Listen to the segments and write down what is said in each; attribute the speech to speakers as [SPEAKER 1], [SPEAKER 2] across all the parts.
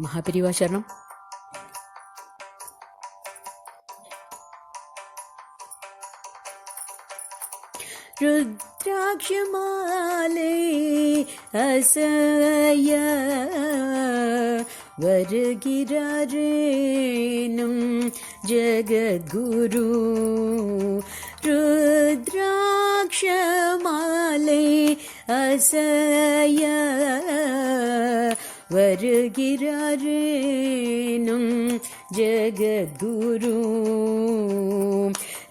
[SPEAKER 1] മഹാപരിവാശരണം. ருத்ராட்சமாலை அசைய வருகிறாரேனும் ஜெகத்குரு. ருத்ராட்சமாலை அசைய வருகிறாரேனும் ஜெகத்குரு.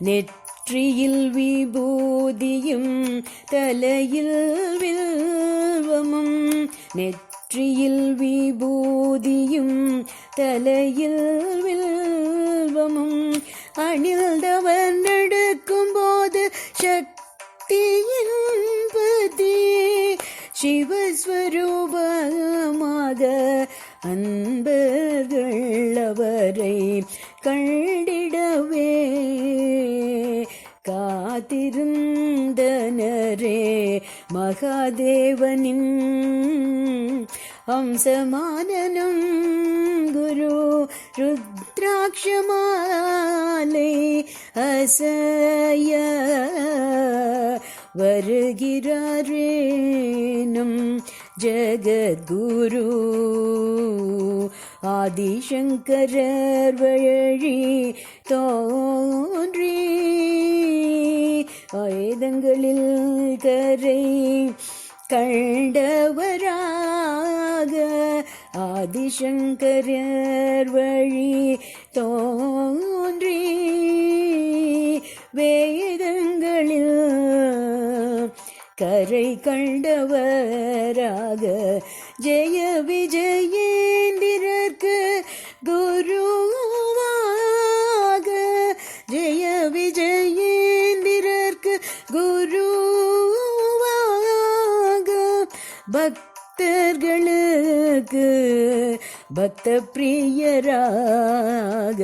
[SPEAKER 1] நெற்றியில் விபூதியும் தலையில் வில்வமும், நெற்றியில் விபூதியும் தலையில் வில்வமும் அணிந்தவர் நடக்கும் போது சக்தியின் பதி சிவஸ்வரூபமாக அன்பர்கள் அவரை கண்டிடவே காத்திருந்தனரே. மகாதேவனின் அம்சமானனும் குரு ருத்ராட்சமாலை அசைய வருகிறாரேனும் ஜெகத்குரு. ஆதிசங்கரர் வழி தோன்றி வேதங்களில் கரை கண்டவராக, ஆதிசங்கரர் வழி தோன்றி வேதங்களில் கரை கண்டவராக, ஜெய விஜயேந்திரர்க்கு குருவாக, ஜெய விஜயேந்திரர்க்கு குருவாக, பக்தர்களுக்கு பக்த பிரியராக,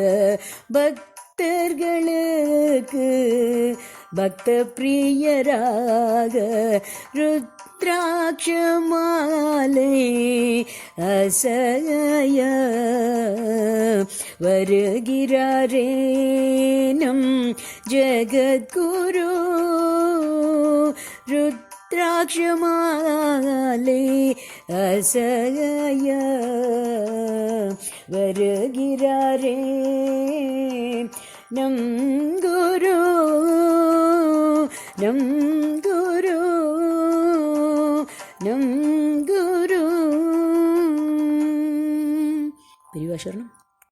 [SPEAKER 1] பக்தர்களுக்கு பக்த பிரியராக ருத்ராட்சமாலை அசைய வருகிறாரேனும் ஜெகத்குரு. ருத்ராட்சமாலை அசைய வருகிறாரே நம் குரு, நம் குரு, நம் குரு. பெரியவா சரணம்.